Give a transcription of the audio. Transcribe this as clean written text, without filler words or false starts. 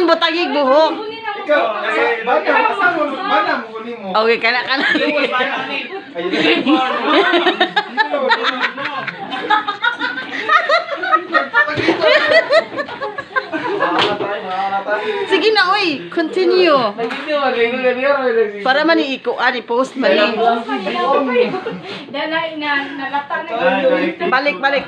ning butagig buhok. Ikaw, bana mo kunin mo. Okay, kana. Sige na, oy. Continue. Para man i-post man. Balik.